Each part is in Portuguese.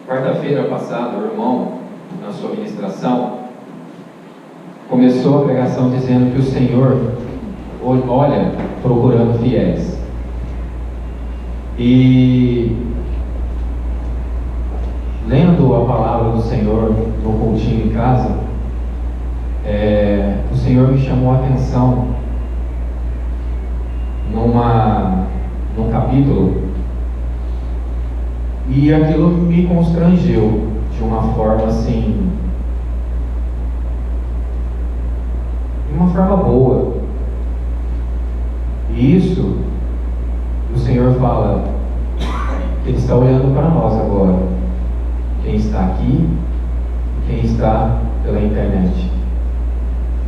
Quarta-feira passada, o irmão, na sua ministração, começou a pregação dizendo que o Senhor olha procurando fiéis. E lendo a palavra do Senhor no cultinho em casa, o Senhor me chamou a atenção num capítulo, e aquilo me constrangeu de uma forma assim, de uma forma boa. E isso, o Senhor fala que Ele está olhando para nós agora, quem está aqui, quem está pela internet,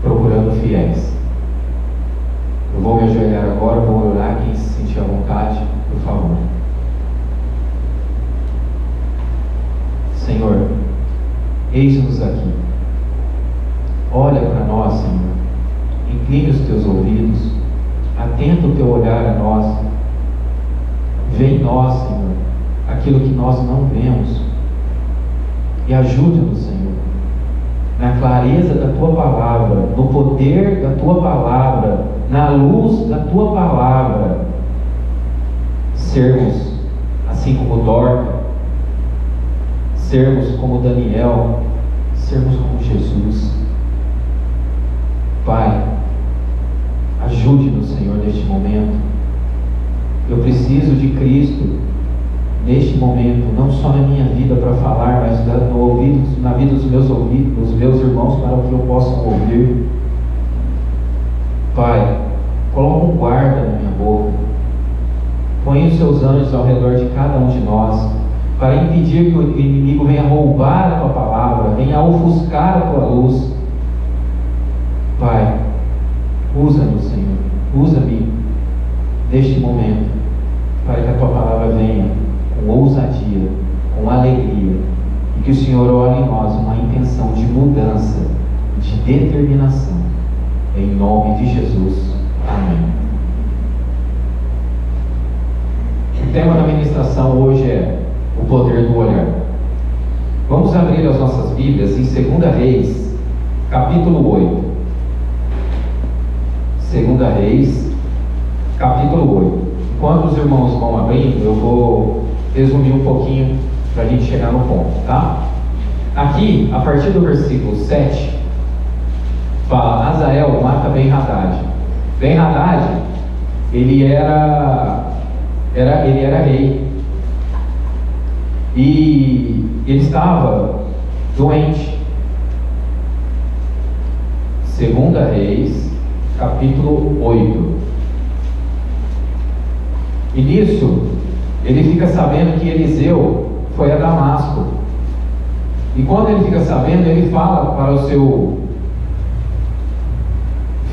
procurando fiéis. Eu vou me ajoelhar agora, vou orar. Quem se sentir à vontade, por favor. Senhor, eis-nos aqui. Olha para nós, Senhor. Incline os teus ouvidos. Atenta o teu olhar a nós. Vê em nós, Senhor, aquilo que nós não vemos. E ajuda-nos, Senhor, na clareza da tua palavra, no poder da tua palavra, na luz da tua palavra, sermos assim como Dorca, sermos como Daniel, sermos como Jesus. Pai, ajude-nos, Senhor, neste momento. Eu preciso de Cristo neste momento, não só na minha vida para falar, mas na vida dos meus irmãos, para que eu possa ouvir. Pai, coloca um guarda na minha boca. Põe os seus anjos ao redor de cada um de nós, para impedir que o inimigo venha roubar a tua palavra, venha ofuscar a tua luz. Pai, usa-nos, Senhor, usa-me neste momento, para que a tua palavra venha com ousadia, com alegria, e que o Senhor olhe em nós uma intenção de mudança, de determinação, em nome de Jesus. Amém. O tema da ministração hoje é o poder do olhar. Vamos abrir as nossas Bíblias em 2 Reis, capítulo 8. 2 Reis, capítulo 8. Enquanto os irmãos vão abrindo, eu vou resumir um pouquinho para a gente chegar no ponto, tá? Aqui, a partir do versículo 7, fala: Hazael mata Ben-Hadad. Ben-Hadad, ele era rei, e ele estava doente. 2 Reis, capítulo 8. E nisso, ele fica sabendo que Eliseu foi a Damasco. E quando ele fica sabendo, ele fala para o seu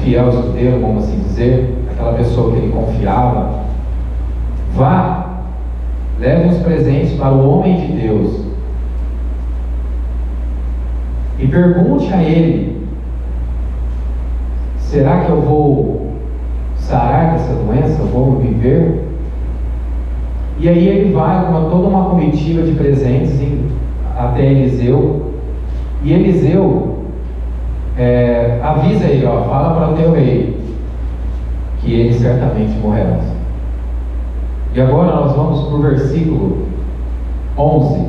fiel escudeiro, vamos assim dizer, aquela pessoa que ele confiava: vá, leve uns presentes para o homem de Deus e pergunte a ele: será que eu vou sarar dessa doença? Eu vou viver? E aí ele vai com toda uma comitiva de presentes até Eliseu, e Eliseu avisa ele: fala para o teu rei que ele certamente morrerá. E agora nós vamos para o versículo 11,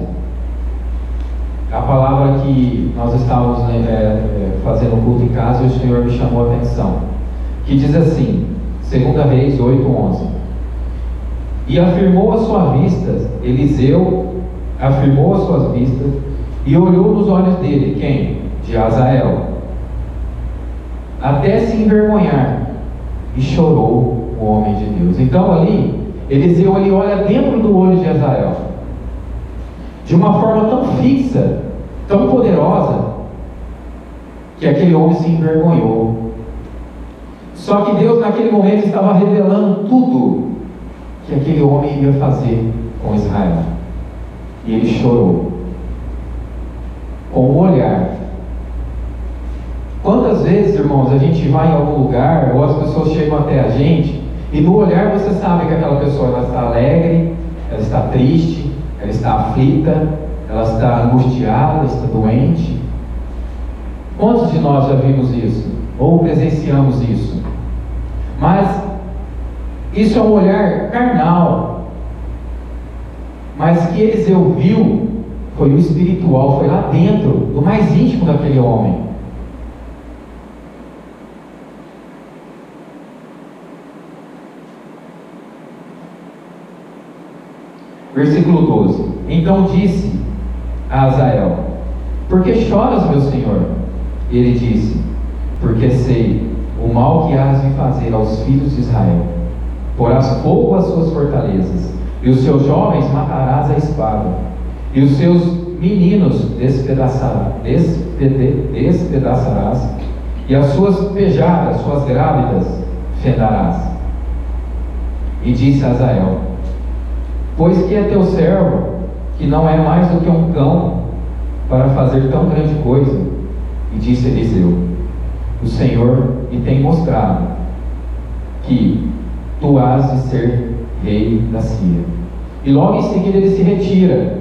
a palavra que nós estávamos fazendo culto em casa, e o Senhor me chamou a atenção, que diz assim, 2 Reis 8:11: e afirmou a sua vista, Eliseu afirmou as suas vistas, e olhou nos olhos dele, quem? De Hazael, até se envergonhar, e chorou o homem de Deus. Então ali, Eliseu ele olha dentro do olho de Hazael, de uma forma tão fixa, tão poderosa, que aquele homem se envergonhou. Só que Deus naquele momento estava revelando tudo que aquele homem ia fazer com Israel. E ele chorou com o olhar. Quantas vezes, irmãos, a gente vai em algum lugar, ou as pessoas chegam até a gente, e no olhar você sabe que aquela pessoa ela está alegre, ela está triste, ela está aflita, ela está angustiada, está doente. Quantos de nós já vimos isso? Ou presenciamos isso? Mas isso é um olhar carnal. Mas que Eliseu viu foi o espiritual, foi lá dentro, do mais íntimo daquele homem. Versículo 12. Então disse a Azael: por que choras, meu senhor? Ele disse: porque sei o mal que hás de fazer aos filhos de Israel. Porás fogo às suas fortalezas, e os seus jovens matarás a espada, e os seus meninos despedaçarás, e as suas pejadas, suas grávidas, fendarás. E disse a Azael: pois que é teu servo, que não é mais do que um cão, para fazer tão grande coisa? E disse Eliseu: o Senhor me tem mostrado que tu has de ser rei da Síria. E logo em seguida ele se retira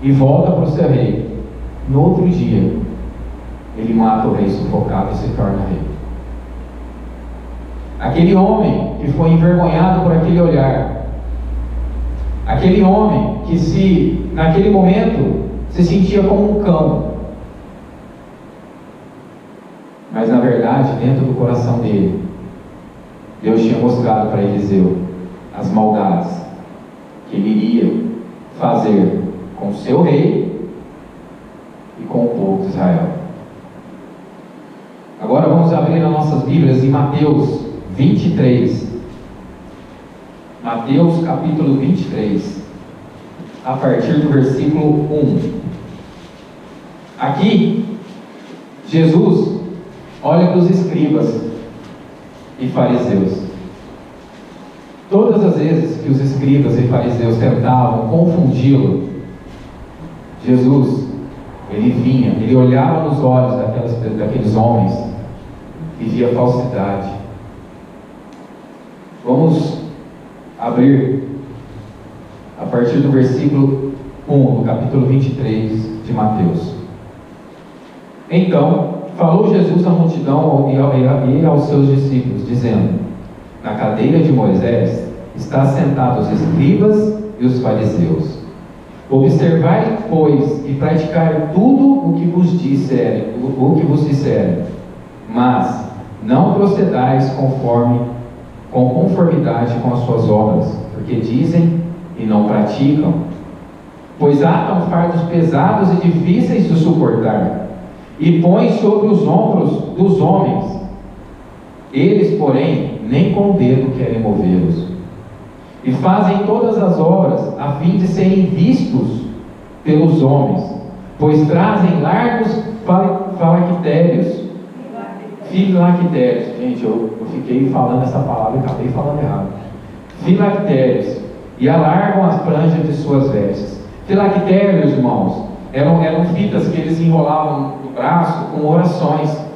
e volta para o seu rei. No outro dia, ele mata o rei sufocado e se torna rei. Aquele homem que foi envergonhado por aquele olhar, aquele homem que naquele momento se sentia como um cão, mas na verdade dentro do coração dele, Deus tinha mostrado para Eliseu as maldades que ele iria fazer com o seu rei e com o povo de Israel. Agora vamos abrir as nossas Bíblias em Mateus 23. Mateus capítulo 23, a partir do versículo 1. Aqui, Jesus olha para os escribas e fariseus. Todas as vezes que os escribas e fariseus tentavam confundi-lo, Jesus, ele vinha, ele olhava nos olhos daqueles homens e via falsidade. Vamos abrir a partir do versículo 1 do capítulo 23 de Mateus. Então falou Jesus à multidão e aos seus discípulos, dizendo: na cadeira de Moisés está sentados os escribas e os fariseus. Observai, pois, e praticai tudo o que vos disserem, mas não procedais com conformidade com as suas obras, porque dizem e não praticam. Pois atam fardos pesados e difíceis de suportar, e põem sobre os ombros dos homens. Eles, porém, nem com o dedo querem movê-los. E fazem todas as obras a fim de serem vistos pelos homens, pois trazem largos filactérios. Gente, eu fiquei falando essa palavra e acabei falando errado. Filactérios, e alargam as franjas de suas vestes. Filactérios, irmãos, eram fitas que eles enrolavam no braço com orações,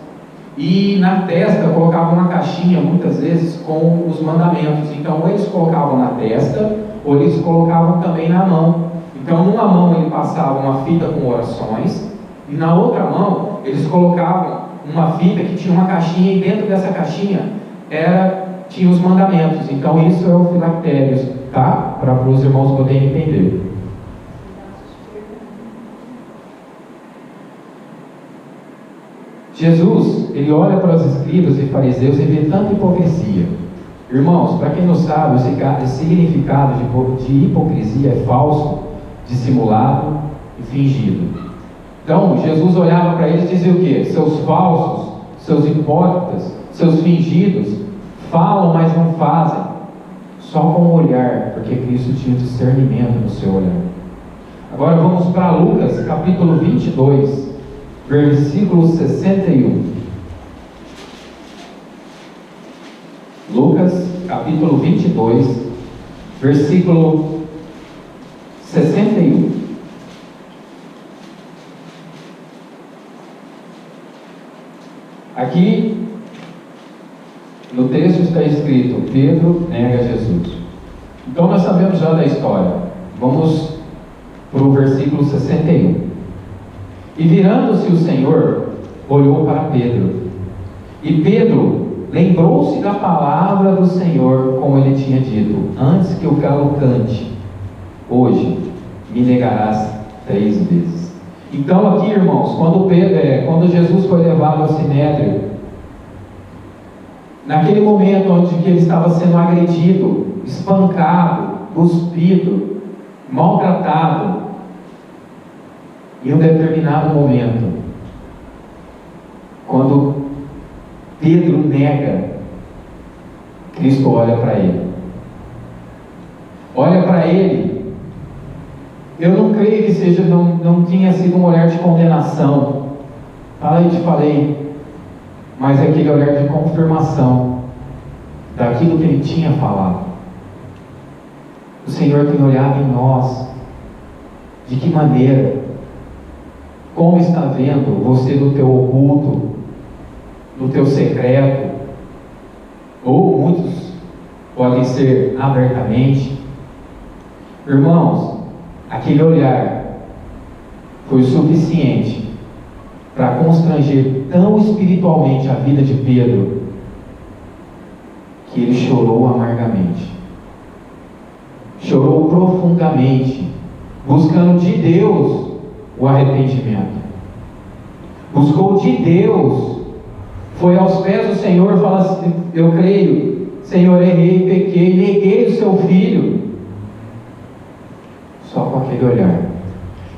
e na testa colocavam uma caixinha, muitas vezes, com os mandamentos. Então, ou eles colocavam na testa, ou eles colocavam também na mão. Então, numa mão ele passava uma fita com orações, e na outra mão eles colocavam uma fita que tinha uma caixinha, e dentro dessa caixinha tinha os mandamentos. Então, isso é o filactérios, tá? Para os irmãos poderem entender. Jesus, ele olha para os escribas e fariseus e vê tanta hipocrisia. Irmãos, para quem não sabe, o significado de hipocrisia é falso, dissimulado e fingido. Então, Jesus olhava para eles e dizia o quê? Seus falsos, seus hipócritas, seus fingidos, falam, mas não fazem, só com o olhar, porque Cristo tinha discernimento no seu olhar. Agora vamos para Lucas, capítulo 22, versículo 61. Lucas, capítulo 22, versículo 61. Aqui no texto está escrito: Pedro nega Jesus. Então nós sabemos já da história. Vamos no versículo 61. E virando-se o Senhor, olhou para Pedro. E Pedro lembrou-se da palavra do Senhor, como ele tinha dito: antes que o galo cante, hoje me negarás 3 vezes. Então aqui, irmãos, quando Jesus foi levado ao Sinédrio, naquele momento onde que ele estava sendo agredido, espancado, cuspido, maltratado, em um determinado momento, quando Pedro nega, Cristo olha para ele. Olha para ele. Eu não creio que seja, não tinha sido um olhar de condenação. Eu te falei, mas é aquele olhar de confirmação daquilo que ele tinha falado. O Senhor tem olhado em nós. De que maneira? Como está vendo você no teu oculto, no teu secreto? Ou muitos podem ser abertamente. Irmãos, aquele olhar foi suficiente para constranger tão espiritualmente a vida de Pedro, que ele chorou amargamente, chorou profundamente, buscando de Deus o arrependimento, buscou de Deus, foi aos pés do Senhor e falou assim: eu creio, Senhor, errei, pequei, neguei o seu filho. Só com aquele olhar.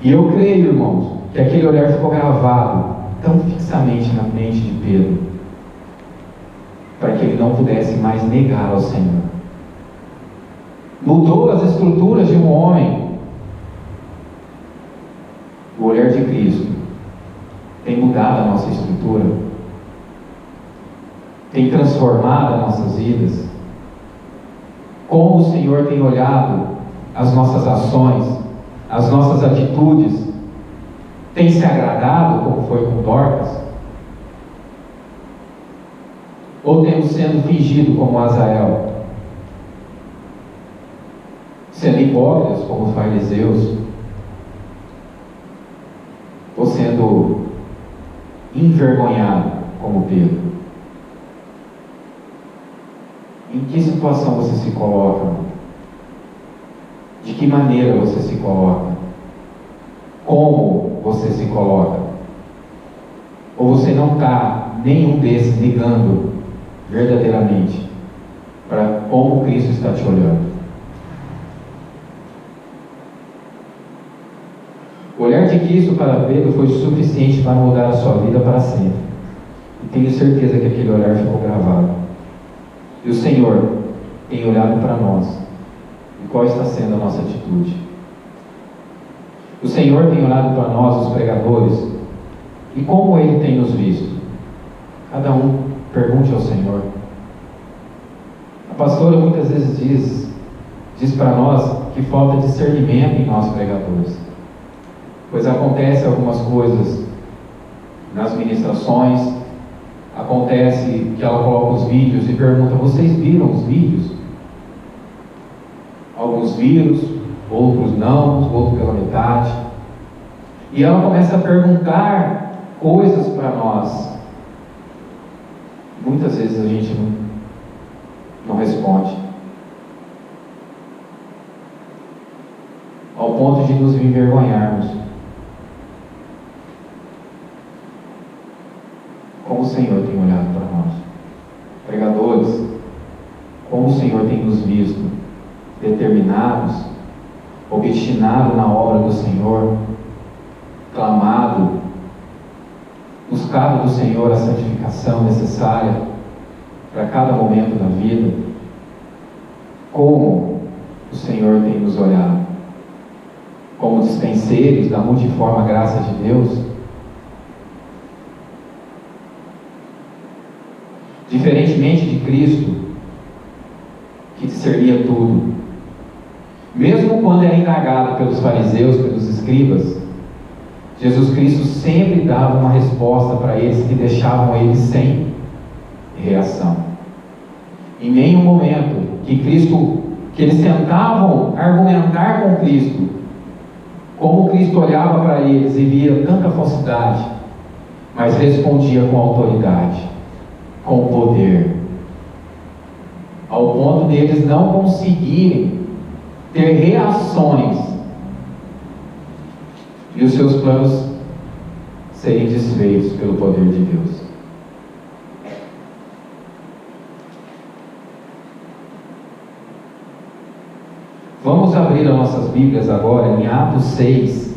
E eu creio, irmãos, que aquele olhar ficou gravado tão fixamente na mente de Pedro, para que ele não pudesse mais negar ao Senhor. Mudou as estruturas de um homem. O olhar de Cristo tem mudado a nossa estrutura, tem transformado as nossas vidas. Como o Senhor tem olhado as nossas ações, as nossas atitudes, tem se agradado, como foi com Dorcas? Ou temos sendo fingido como Azael, sendo hipócritas como os fariseus, ou sendo envergonhado como Pedro? Em que situação você se coloca? De que maneira você se coloca? Como você se coloca? Ou você não está nenhum desses ligando verdadeiramente para como Cristo está te olhando? O olhar de Cristo para Pedro foi suficiente para mudar a sua vida para sempre. E tenho certeza que aquele olhar ficou gravado. E o Senhor tem olhado para nós. E qual está sendo a nossa atitude? O Senhor tem olhado para nós, os pregadores, e como Ele tem nos visto? Cada um pergunte ao Senhor. A pastora muitas vezes diz para nós que falta discernimento em nós pregadores, pois acontece algumas coisas nas ministrações, acontece que ela coloca os vídeos e pergunta: vocês viram os vídeos? Alguns viram, outros não, outros pela metade. E ela começa a perguntar coisas para nós. Muitas vezes a gente não responde, ao ponto de nos envergonharmos. Como o Senhor tem olhado para nós, pregadores, como o Senhor tem nos visto determinados, obstinados na obra do Senhor, clamado, buscado do Senhor a santificação necessária para cada momento da vida. Como o Senhor tem nos olhado, como dispenseiros da multiforme graça de Deus. Diferentemente de Cristo, que discernia tudo, mesmo quando era indagado pelos fariseus, pelos escribas, Jesus Cristo sempre dava uma resposta para eles que deixavam eles sem reação. Em nenhum momento que eles tentavam argumentar com Cristo, como Cristo olhava para eles e via tanta falsidade, mas respondia com autoridade, com poder, ao ponto deles não conseguirem ter reações e os seus planos serem desfeitos pelo poder de Deus. Vamos abrir as nossas Bíblias agora em Atos 13,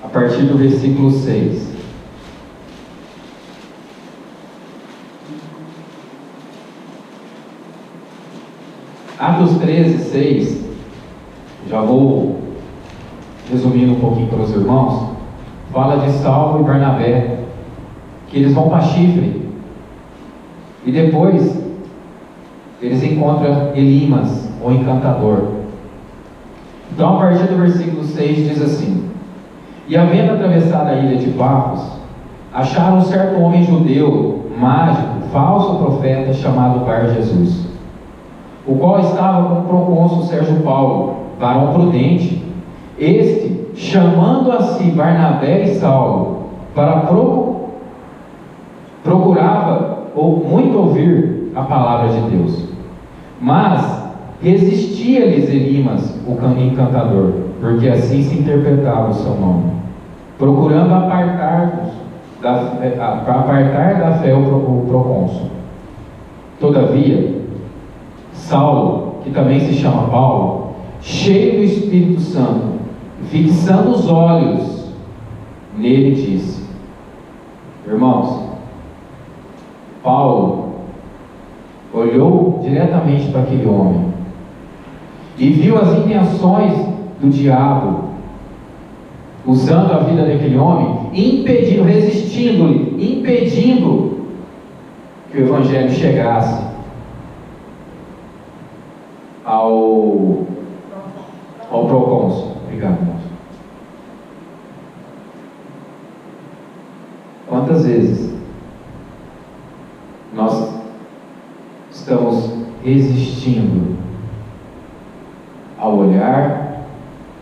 a partir do versículo 6. Atos 13, 6, já vou resumindo um pouquinho para os irmãos, fala de Saulo e Barnabé, que eles vão para Chifre, e depois eles encontram Elimas, o encantador. Então, a partir do versículo 6 diz assim: E havendo atravessado a ilha de Pafos, acharam um certo homem judeu, mágico, falso profeta, chamado Bar-Jesus, o qual estava com o procônsul Sérgio Paulo, varão prudente. Este, chamando a si Barnabé e Saulo, procurava muito ouvir a palavra de Deus. Mas resistia-lhes Elimas, o encantador, porque assim se interpretava o seu nome, procurando apartar da fé o procônsul. Todavia, Saulo, que também se chama Paulo, cheio do Espírito Santo, fixando os olhos nele, disse: Irmãos, Paulo olhou diretamente para aquele homem e viu as intenções do diabo usando a vida daquele homem, impedindo que o evangelho chegasse ao procônsul. Obrigado, irmãos. Quantas vezes nós estamos resistindo ao olhar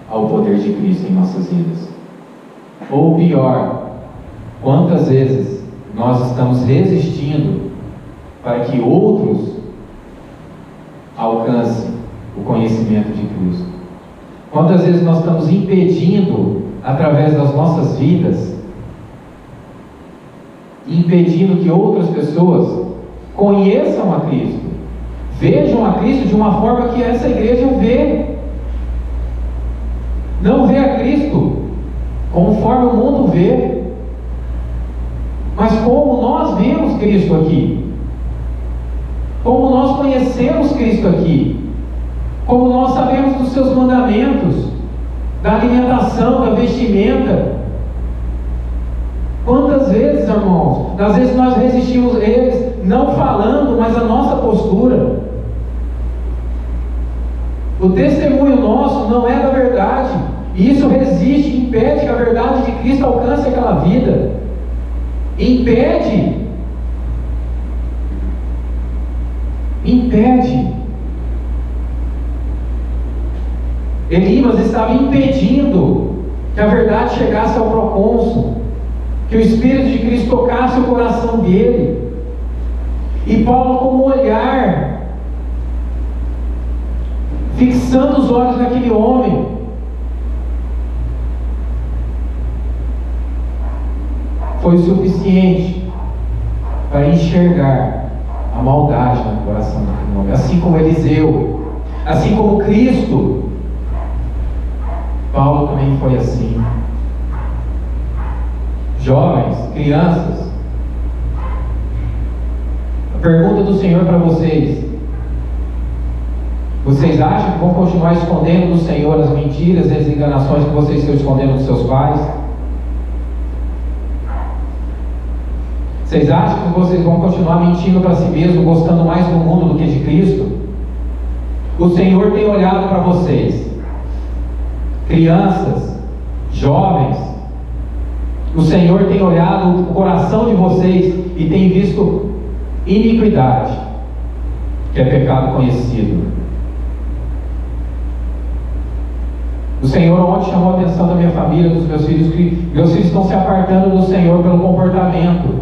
ao poder de Cristo em nossas vidas? Ou pior, quantas vezes nós estamos resistindo para que outros alcancem o conhecimento de Cristo? Quantas vezes nós estamos impedindo, através das nossas vidas, impedindo que outras pessoas conheçam a Cristo, vejam a Cristo de uma forma que essa igreja vê? Não vê a Cristo conforme o mundo vê, mas como nós vemos Cristo aqui, como nós conhecemos Cristo aqui, como nós sabemos dos seus mandamentos, da alimentação, da vestimenta. Quantas vezes, irmãos, às vezes nós resistimos a eles, não falando, mas a nossa postura. O testemunho nosso não é da verdade, e isso resiste, impede que a verdade de Cristo alcance aquela vida. Impede. Elimas estava impedindo que a verdade chegasse ao procônsul, que o Espírito de Cristo tocasse o coração dele. E Paulo, com um olhar, fixando os olhos naquele homem, foi suficiente para enxergar a maldade no coração daquele homem. Assim como Eliseu, assim como Cristo, Paulo também foi assim. Jovens, crianças, a pergunta do Senhor para vocês: vocês acham que vão continuar escondendo do Senhor as mentiras e as enganações que vocês estão escondendo dos seus pais? Vocês acham que vocês vão continuar mentindo para si mesmo, gostando mais do mundo do que de Cristo? O Senhor tem olhado para vocês, crianças, jovens. O Senhor tem olhado o coração de vocês e tem visto iniquidade, que é pecado conhecido. Senhor ontem chamou a atenção da minha família, dos meus filhos, que meus filhos estão se apartando do Senhor pelo comportamento.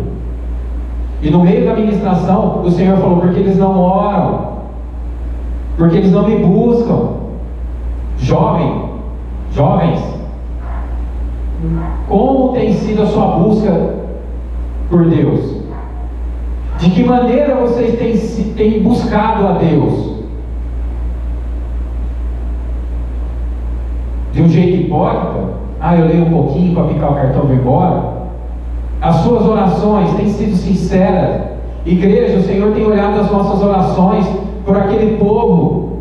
E no meio da ministração, o Senhor falou: porque eles não oram, porque eles não me buscam. Jovens, como tem sido a sua busca por Deus? De que maneira vocês têm buscado a Deus? De um jeito hipócrita? Eu leio um pouquinho para picar o cartão e vou embora? As suas orações têm sido sinceras? Igreja, o Senhor tem olhado as nossas orações por aquele povo.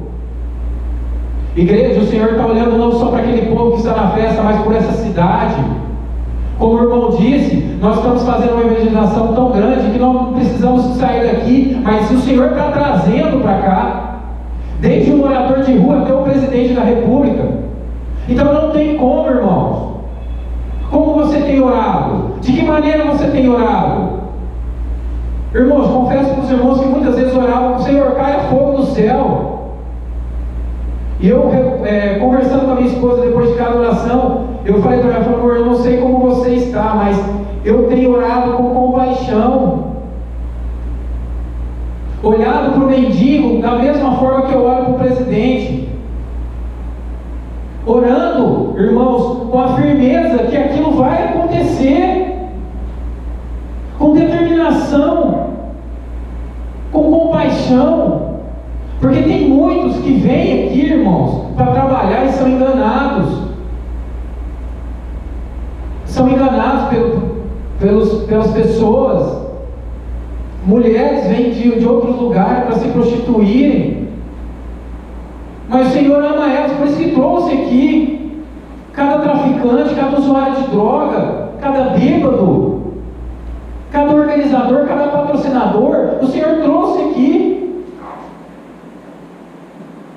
Igreja, o Senhor está olhando não só para aquele povo que está na festa, mas por essa cidade. Como o irmão disse, nós estamos fazendo uma evangelização tão grande que não precisamos sair daqui, mas o Senhor está trazendo para cá, desde o morador de rua até o presidente da República. Então não tem como, irmãos. Como você tem orado? De que maneira você tem orado? Irmãos, confesso para os irmãos que muitas vezes oravam: Senhor, caia fogo do céu. E eu, conversando com a minha esposa depois de cada oração, eu falei para ela: amor, eu não sei como você está, mas eu tenho orado com compaixão, olhado para o mendigo da mesma forma que eu olho para o presidente, orando, irmãos, com a firmeza que aquilo vai acontecer, com determinação, com compaixão. Porque tem muitos que vêm aqui, irmãos, para trabalhar e são enganados. São enganados pelas pessoas. Mulheres vêm de outros lugares para se prostituírem. Mas o Senhor ama elas, por isso que trouxe aqui cada traficante, cada usuário de droga, cada bêbado, cada organizador, cada patrocinador. O Senhor trouxe aqui.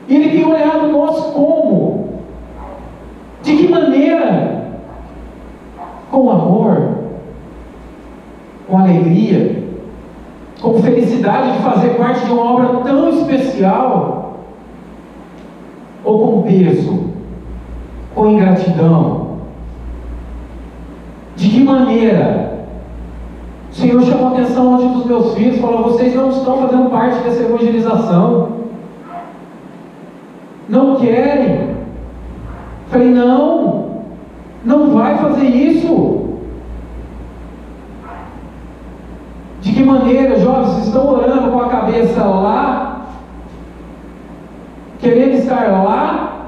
E Ele tem olhado nós como? De que maneira? Com amor, com alegria, com felicidade de fazer parte de uma obra tão especial, ou com peso, com ingratidão? De que maneira? O Senhor chamou a atenção ontem dos meus filhos, falou: vocês não estão fazendo parte dessa evangelização. Não querem. Falei: não vai fazer isso. De que maneira, jovens, vocês estão orando com a cabeça lá, querendo estar lá,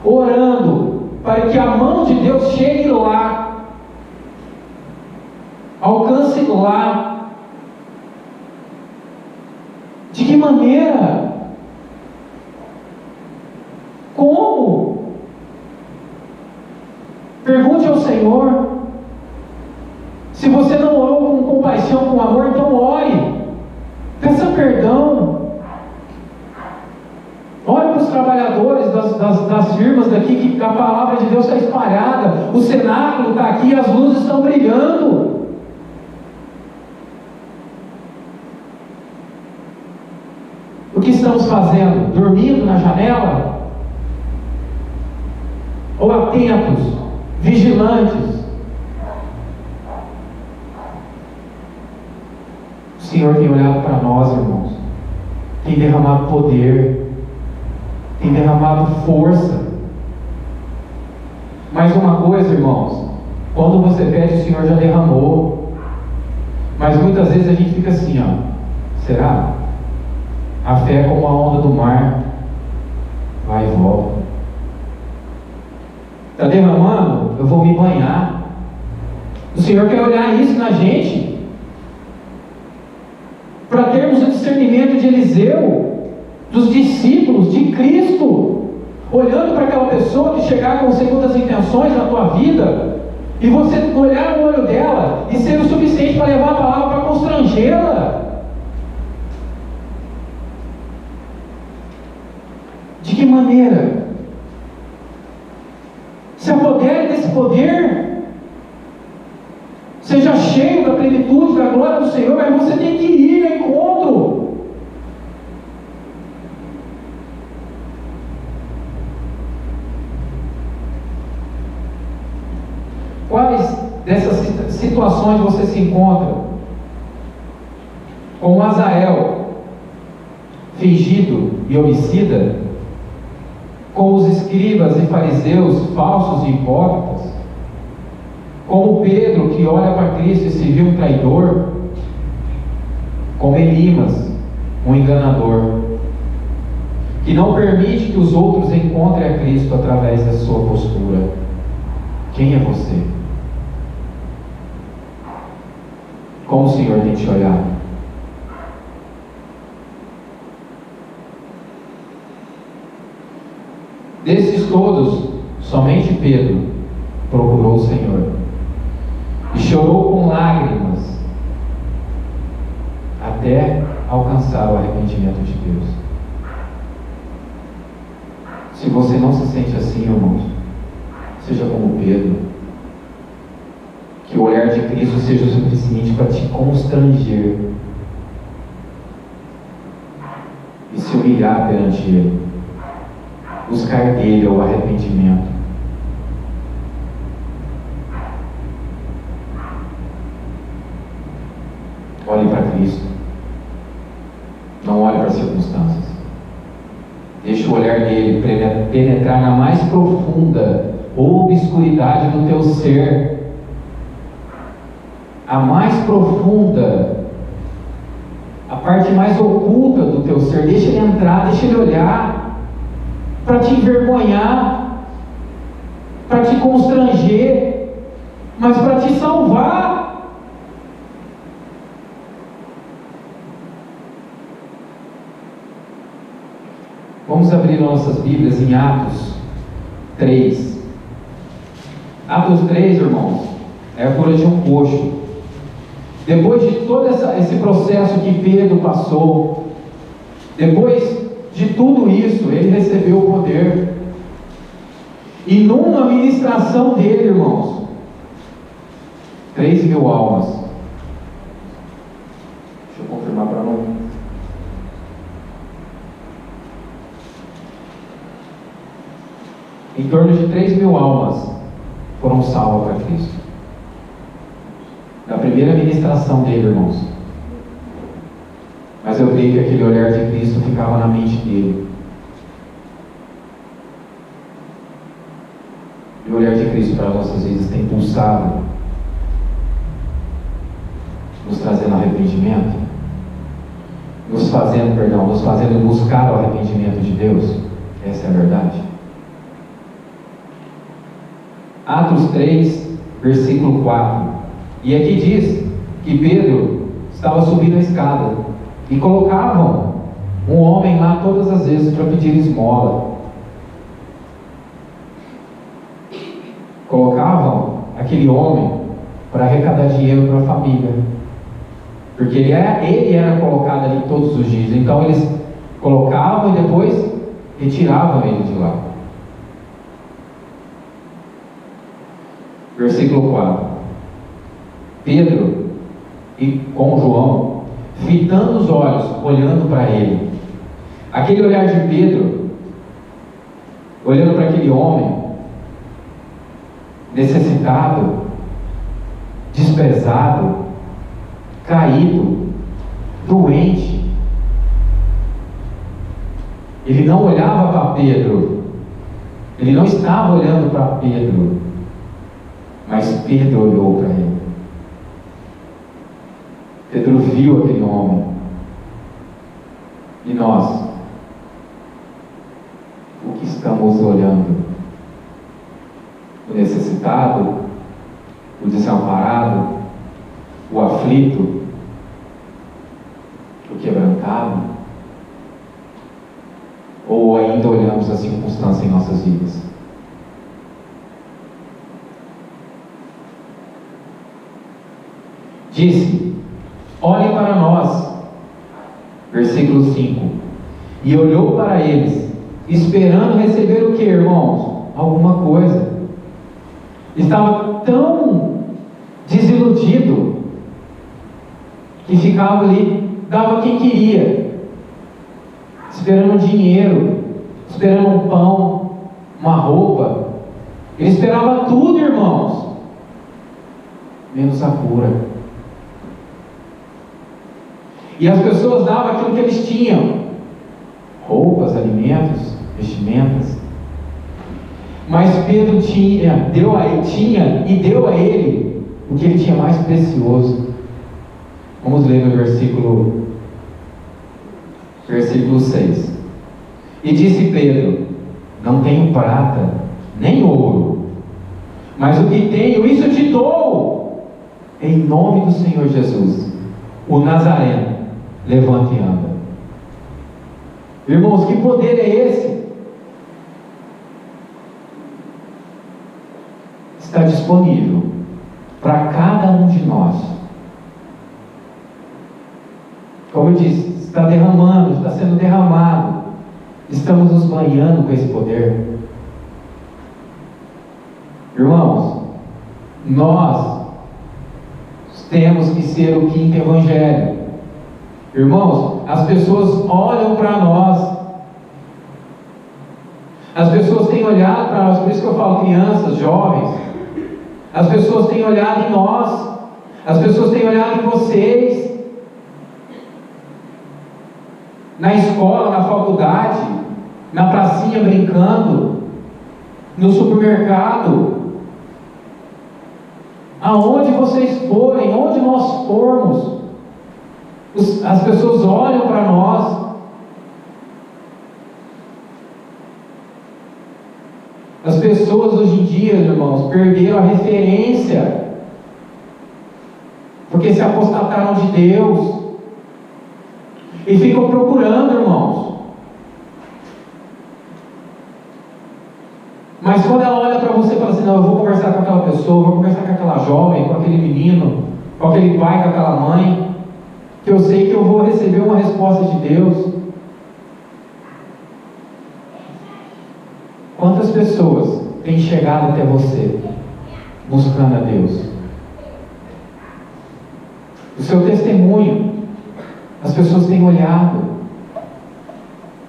orando para que a mão de Deus chegue lá, alcance lá? De que maneira? Como? Pergunte ao Senhor. Se você não orou com compaixão, com amor, então ore. Peça perdão. Ore para os trabalhadores das firmas daqui, que a palavra de Deus está espalhada. O cenáculo está aqui, as luzes estão brilhando. O que estamos fazendo? Dormindo na janela? Ou atentos, vigilantes? O Senhor tem olhado para nós, irmãos, tem derramado poder, tem derramado força. Mais uma coisa, irmãos, quando você pede, o Senhor já derramou. Mas muitas vezes a gente fica assim, será? A fé é como a onda do mar, vai e volta. Está derramando? Eu vou me banhar. O Senhor quer olhar isso na gente, para termos o discernimento de Eliseu, dos discípulos de Cristo, olhando para aquela pessoa que chegar com segundas intenções na tua vida, e você olhar no olho dela e ser o suficiente para levar a palavra para constrangê-la. De que maneira? Se apodere desse poder, seja cheio da plenitude, da glória do Senhor, mas você tem que ir ao encontro. Quais dessas situações você se encontra? Como Azael, fingido e homicida? Como os escribas e fariseus, falsos e hipócritas? Como Pedro, que olha para Cristo e se viu um traidor? Como Elimas, um enganador, que não permite que os outros encontrem a Cristo através da sua postura? Quem é você? Como o Senhor tem te olhado? Desses todos, somente Pedro procurou o Senhor e chorou com lágrimas até alcançar o arrependimento de Deus. Se você não se sente assim, irmãos, seja como Pedro, que o olhar de Cristo seja o suficiente para te constranger e se humilhar perante Ele, buscar dele o arrependimento. Olhe para Cristo, não olhe para as circunstâncias. Deixe o olhar dele penetrar na mais profunda obscuridade do teu ser, a mais profunda, a parte mais oculta do teu ser. Deixa ele entrar, deixa ele olhar, para te envergonhar, para te constranger, mas para te salvar. Vamos abrir nossas Bíblias em Atos 3. Atos 3, irmãos, é a cura de um coxo. Depois de todo esse processo que Pedro passou, depois de tudo isso, ele recebeu o poder. E numa ministração dele, irmãos, 3.000 almas. Deixa eu confirmar para não... Em torno de 3.000 almas foram salvas para Cristo. Na primeira ministração dele, irmãos. Mas eu creio que aquele olhar de Cristo ficava na mente dele. E o olhar de Cristo para as nossas vidas tem pulsado, nos trazendo arrependimento, nos fazendo buscar o arrependimento de Deus. Essa é a verdade. Atos 3, versículo 4. E aqui diz que Pedro estava subindo a escada e colocavam um homem lá todas as vezes para pedir esmola. Colocavam aquele homem para arrecadar dinheiro para a família, porque ele era colocado ali todos os dias. Então eles colocavam e depois retiravam ele de lá. Versículo 4. Pedro e com João, fitando os olhos, olhando para ele. Aquele olhar de Pedro, olhando para aquele homem, necessitado, desprezado, caído, doente. Ele não olhava para Pedro, ele não estava olhando para Pedro, mas Pedro olhou para ele. Pedro viu aquele homem. E nós, o que estamos olhando? O necessitado, o desamparado, o aflito, o quebrantado? Ou ainda olhamos a circunstância em nossas vidas? Disse: olhem para nós. Versículo 5. E olhou para eles, esperando receber o que, irmãos? Alguma coisa. Estava tão desiludido que ficava ali, dava quem queria, esperando dinheiro, esperando um pão, uma roupa. Ele esperava tudo, irmãos, menos a cura. E as pessoas davam aquilo que eles tinham: roupas, alimentos, vestimentas. Mas Pedro deu a ele o que ele tinha mais precioso. Vamos ler no versículo 6. E disse Pedro: não tenho prata, nem ouro, mas o que tenho, isso te dou. Em nome do Senhor Jesus, o Nazareno, levante e anda. Irmãos, que poder é esse? Está disponível para cada um de nós. Como eu disse, está derramando, está sendo derramado. Estamos nos banhando com esse poder. Irmãos, nós temos que ser o quinto evangelho. Irmãos, as pessoas olham para nós. As pessoas têm olhado para nós, por isso que eu falo crianças, jovens. As pessoas têm olhado em nós. As pessoas têm olhado em vocês. Na escola, na faculdade, na pracinha brincando, no supermercado. Aonde vocês forem, onde nós formos, as pessoas olham para nós. As pessoas hoje em dia, irmãos, perderam a referência, porque se apostataram de Deus e ficam procurando, irmãos. Mas quando ela olha para você e fala assim: não, eu vou conversar com aquela pessoa, vou conversar com aquela jovem, com aquele menino, com aquele pai, com aquela mãe, que eu sei que eu vou receber uma resposta de Deus. Quantas pessoas têm chegado até você buscando a Deus? O seu testemunho, as pessoas têm olhado,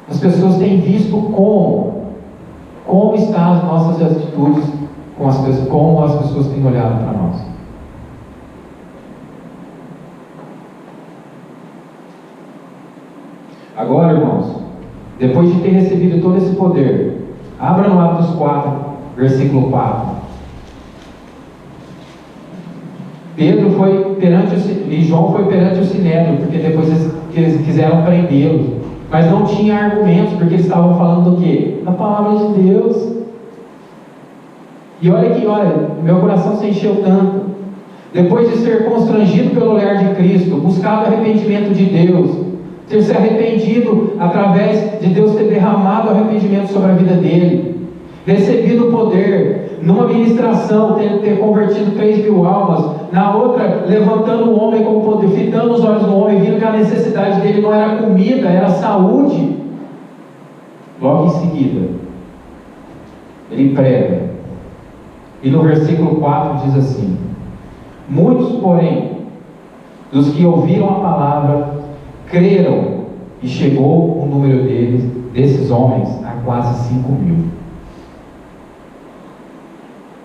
as pessoas têm visto como estão as nossas atitudes com as pessoas, como as pessoas têm olhado para nós. Agora, irmãos, depois de ter recebido todo esse poder, abra no Atos 4, versículo 4. Pedro foi perante e João foi perante o Sinédrio, porque depois eles quiseram prendê-lo, mas não tinha argumentos, porque eles estavam falando do quê? Da palavra de Deus. E olha, meu coração se encheu tanto. Depois de ser constrangido pelo olhar de Cristo, buscado arrependimento de Deus, ter se arrependido através de Deus ter derramado arrependimento sobre a vida dele, recebido o poder, numa ministração ter convertido 3.000 almas, na outra levantando o homem com poder, fitando os olhos do homem, vindo que a necessidade dele não era comida, era saúde. Logo em seguida ele prega, e no versículo 4 diz assim: muitos, porém, dos que ouviram a palavra creram, e chegou o número desses homens a quase 5.000.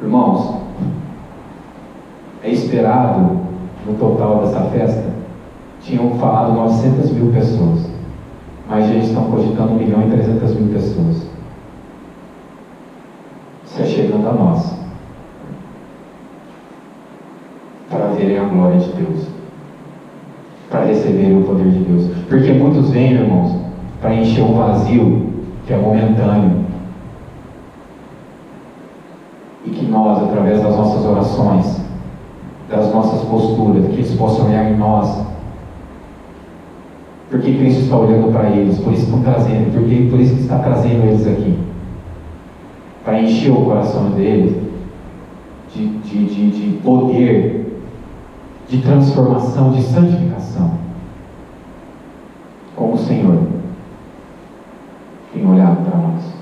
Irmãos, é esperado, no total dessa festa, tinham falado 900.000 pessoas, mas já estão cogitando 1.300.000 pessoas. Isso é chegando a nós, para verem a glória de Deus, para receberem o poder de Deus. Porque muitos vêm, irmãos, para encher um vazio que é momentâneo, e que nós, através das nossas orações, das nossas posturas, que eles possam olhar em nós, porque Cristo está olhando para eles, por isso estão trazendo, por isso que está trazendo eles aqui, para encher o coração deles de poder, de transformação, de santificação, como o Senhor tem olhado para nós.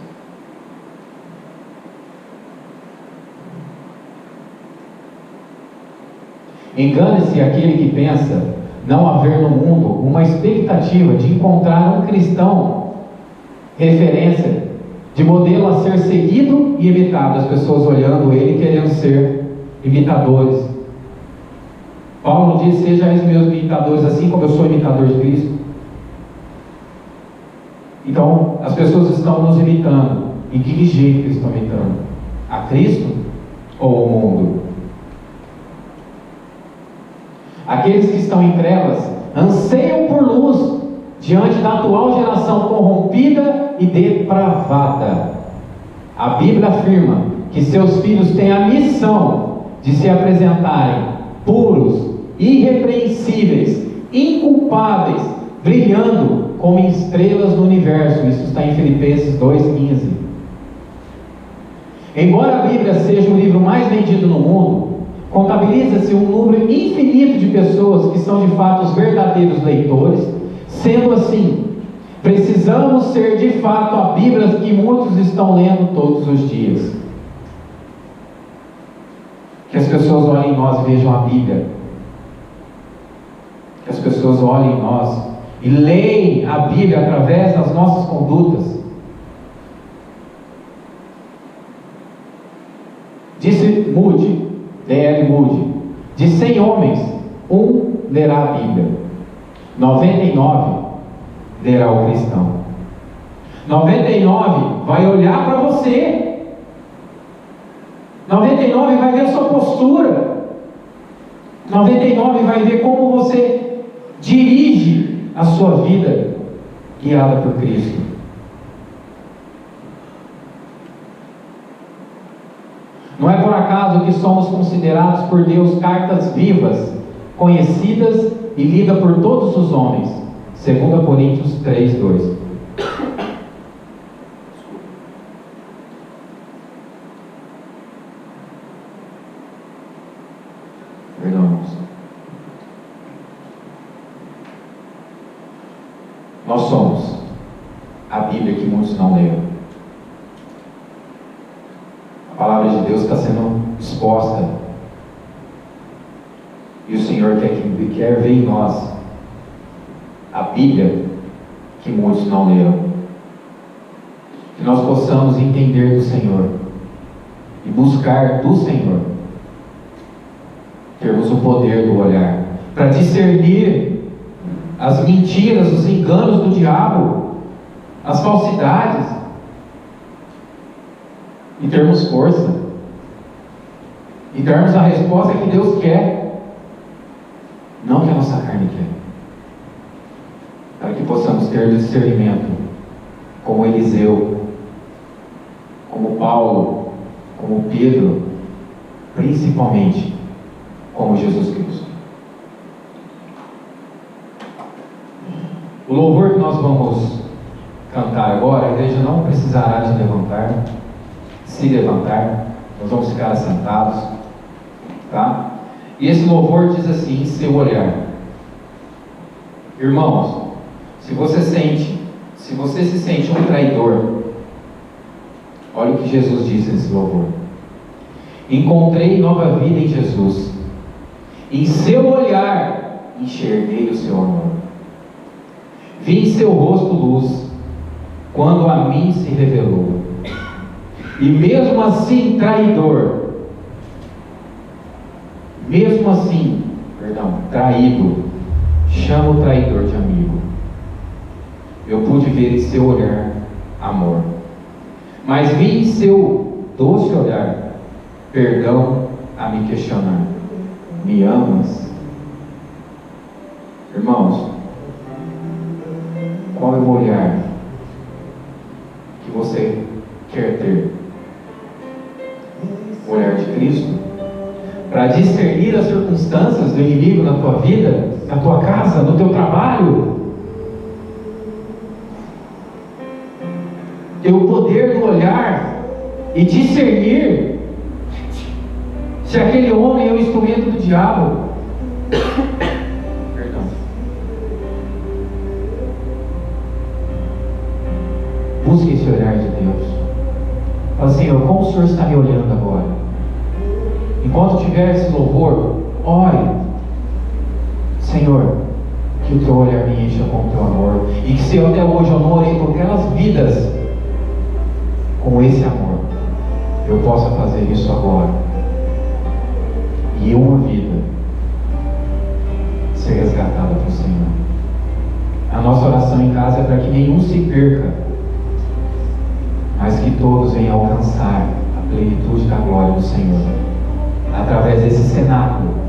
Engane-se aquele que pensa não haver no mundo uma expectativa de encontrar um cristão referência, de modelo a ser seguido e imitado, as pessoas olhando ele querendo ser imitadores. Paulo diz: sejam meus imitadores, assim como eu sou imitador de Cristo. Então, as pessoas estão nos imitando. E de que jeito que eles estão imitando? A Cristo ou o mundo? Aqueles que estão em trevas anseiam por luz diante da atual geração corrompida e depravada. A Bíblia afirma que seus filhos têm a missão de se apresentarem puros, irrepreensíveis, inculpáveis, brilhando como estrelas no universo. Isso está em Filipenses 2,15. Embora a Bíblia seja o livro mais vendido no mundo, contabiliza-se um número infinito de pessoas que são de fato os verdadeiros leitores. Sendo assim, precisamos ser de fato a Bíblia que muitos estão lendo todos os dias. Que as pessoas olhem em nós e vejam a Bíblia. Que as pessoas olhem em nós e leem a Bíblia através das nossas condutas. Disse Moody, D.L. Moody: de 100 homens, um lerá a Bíblia, 99 lerá o cristão. 99 vai olhar para você. 99 vai ver a sua postura. 99 vai ver como você dirige a sua vida guiada por Cristo. Não é por acaso que somos considerados por Deus cartas vivas, conhecidas e lidas por todos os homens. 2 Coríntios 3:2. Perdão, irmãos. Nós somos a Bíblia que muitos não leram. A palavra de Deus está sendo exposta. E o Senhor quer ver em nós a Bíblia que muitos não leram. Que nós possamos entender do Senhor e buscar do Senhor. Termos o poder do olhar para discernir as mentiras, os enganos do diabo, as falsidades, e termos força e darmos a resposta que Deus quer, não que a nossa carne quer, para que possamos ter discernimento como Eliseu, como Paulo, como Pedro, principalmente como Jesus Cristo. O louvor que nós vamos cantar agora, a igreja não precisará de se levantar, nós vamos ficar assentados, tá? E esse louvor diz assim, em seu olhar: irmãos, se você se sente um traidor, olha o que Jesus disse nesse louvor: encontrei nova vida em Jesus, em seu olhar enxerguei o seu amor, vi em seu rosto luz, quando a mim se revelou. E mesmo assim traído, chama o traidor de amigo. Eu pude ver em seu olhar amor, mas vi em seu doce olhar perdão a me questionar: me amas? Irmãos, qual é o olhar que você quer ter? O olhar de Cristo? Para discernir as circunstâncias do inimigo na tua vida, na tua casa, no teu trabalho? Ter o poder do olhar e discernir se aquele homem é o instrumento do diabo. Perdão. Busque esse olhar de Deus. Fala: Senhor, como o Senhor está me olhando agora? Enquanto tiver esse louvor, ore: Senhor, que o teu olhar me encha com o teu amor, e que se eu até hoje eu não orei por aquelas vidas com esse amor, eu possa fazer isso agora. E uma vida nenhum se perca, mas que todos venham alcançar a plenitude da glória do Senhor, através desse cenáculo